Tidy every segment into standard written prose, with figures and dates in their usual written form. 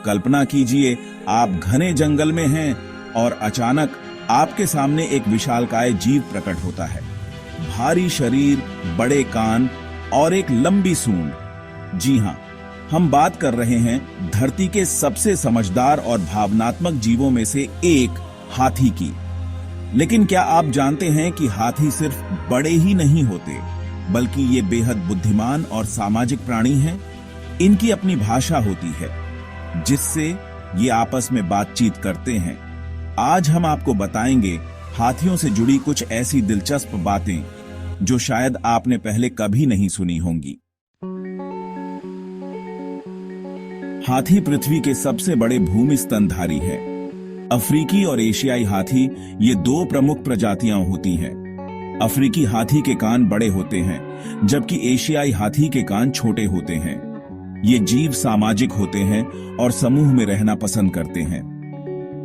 कल्पना कीजिए, आप घने जंगल में हैं और अचानक आपके सामने एक विशालकाय जीव प्रकट होता है। भारी शरीर, बड़े कान और एक लंबी सूंड। जी हां, हम बात कर रहे हैं धरती के सबसे समझदार और भावनात्मक जीवों में से एक, हाथी की। लेकिन क्या आप जानते हैं कि हाथी सिर्फ बड़े ही नहीं होते, बल्कि ये बेहद बुद्धिमान और सामाजिक प्राणी हैं। इनकी अपनी भाषा होती है, जिससे ये आपस में बातचीत करते हैं। आज हम आपको बताएंगे हाथियों से जुड़ी कुछ ऐसी दिलचस्प बातें जो शायद आपने पहले कभी नहीं सुनी होंगी। हाथी पृथ्वी के सबसे बड़े भूमि स्तनधारी है। अफ्रीकी और एशियाई हाथी ये दो प्रमुख प्रजातियां होती हैं। अफ्रीकी हाथी के कान बड़े होते हैं, जबकि एशियाई हाथी के कान छोटे होते हैं। ये जीव सामाजिक होते हैं और समूह में रहना पसंद करते हैं।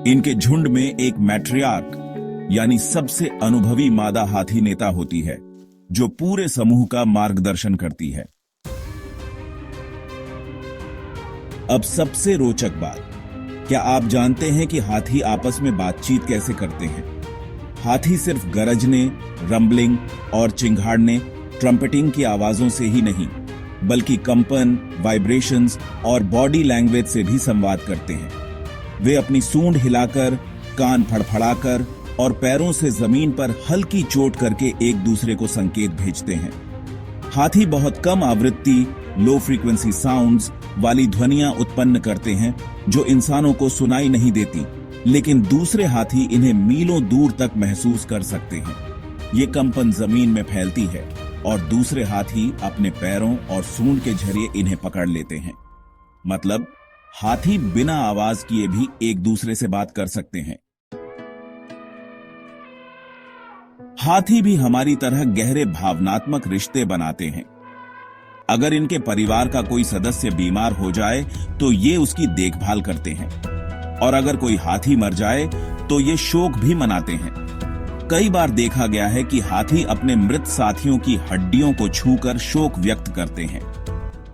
इनके झुंड में एक मैट्रियार्क यानी सबसे अनुभवी मादा हाथी नेता होती है, जो पूरे समूह का मार्गदर्शन करती है। अब सबसे रोचक बात, क्या आप जानते हैं कि हाथी आपस में बातचीत कैसे करते हैं? हाथी सिर्फ गरजने, रंबलिंग और चिंघाड़ने, ट्रम्पेटिंग की आवाजों से ही नहीं, बल्कि कंपन, वाइब्रेशंस और बॉडी लैंग्वेज से भी संवाद करते हैं। वे अपनी सूंड हिलाकर, कान फड़फड़ाकर और पैरों से जमीन पर हल्की चोट करके एक दूसरे को संकेत भेजते हैं। हाथी बहुत कम आवृत्ति, लो फ्रीक्वेंसी साउंड्स वाली ध्वनियां उत्पन्न करते हैं, जो इंसानों को सुनाई नहीं देती, लेकिन दूसरे हाथी इन्हें मीलों दूर तक महसूस कर सकते हैं। ये कंपन जमीन में फैलती है और दूसरे हाथी अपने पैरों और सूंड के जरिए इन्हें पकड़ लेते हैं। मतलब हाथी बिना आवाज किए भी एक दूसरे से बात कर सकते हैं। हाथी भी हमारी तरह गहरे भावनात्मक रिश्ते बनाते हैं। अगर इनके परिवार का कोई सदस्य बीमार हो जाए तो ये उसकी देखभाल करते हैं, और अगर कोई हाथी मर जाए तो ये शोक भी मनाते हैं। कई बार देखा गया है कि हाथी अपने मृत साथियों की हड्डियों को छूकर शोक व्यक्त करते हैं।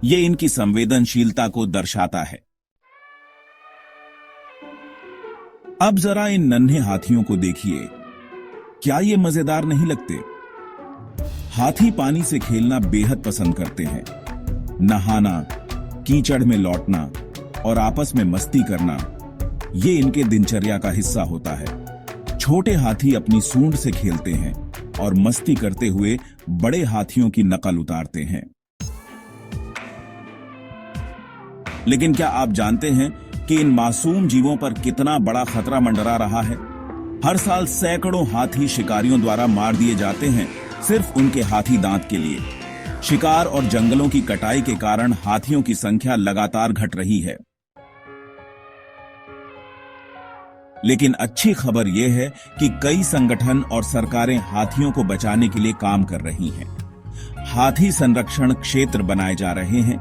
ये इनकी संवेदनशीलता को दर्शाता है। अब जरा इन नन्हे हाथियों को देखिए, क्या ये मजेदार नहीं लगते? हाथी पानी से खेलना बेहद पसंद करते हैं। नहाना, कीचड़ में लौटना और आपस में मस्ती करना, ये इनके दिनचर्या का हिस्सा होता है। छोटे हाथी अपनी सूंड से खेलते हैं और मस्ती करते हुए बड़े हाथियों की नकल उतारते हैं। लेकिन क्या आप जानते हैं कि इन मासूम जीवों पर कितना बड़ा खतरा मंडरा रहा है? हर साल सैकड़ों हाथी शिकारियों द्वारा मार दिए जाते हैं, सिर्फ उनके हाथी दांत के लिए। शिकार और जंगलों की कटाई के कारण हाथियों की संख्या लगातार घट रही है। लेकिन अच्छी खबर यह है कि कई संगठन और सरकारें हाथियों को बचाने के लिए काम कर रही हैं। हाथी संरक्षण क्षेत्र बनाए जा रहे हैं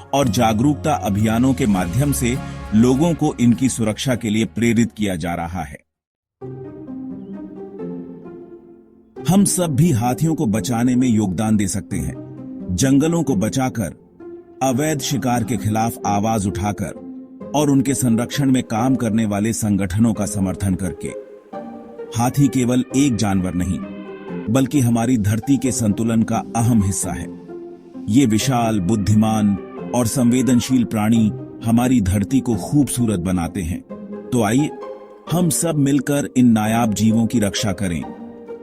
और जागरूकता अभियानों के माध्यम से लोगों को इनकी सुरक्षा के लिए प्रेरित किया जा रहा है। हम सब भी हाथियों को बचाने में योगदान दे सकते हैं। जंगलों को बचाकर, अवैध शिकार के खिलाफ आवाज उठाकर और उनके संरक्षण में काम करने वाले संगठनों का समर्थन करके। हाथी केवल एक जानवर नहीं, बल्कि हमारी धरती के संतुलन का अहम हिस्सा है। ये विशाल, बुद्धिमान और संवेदनशील प्राणी हमारी धरती को खूबसूरत बनाते हैं। तो आइए हम सब मिलकर इन नायाब जीवों की रक्षा करें,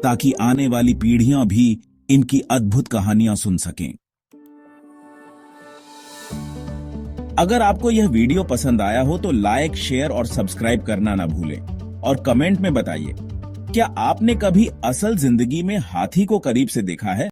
ताकि आने वाली पीढ़ियां भी इनकी अद्भुत कहानियां सुन सकें। अगर आपको यह वीडियो पसंद आया हो तो लाइक, शेयर और सब्सक्राइब करना ना भूलें, और कमेंट में बताइए, क्या आपने कभी असल जिंदगी में हाथी को करीब से देखा है?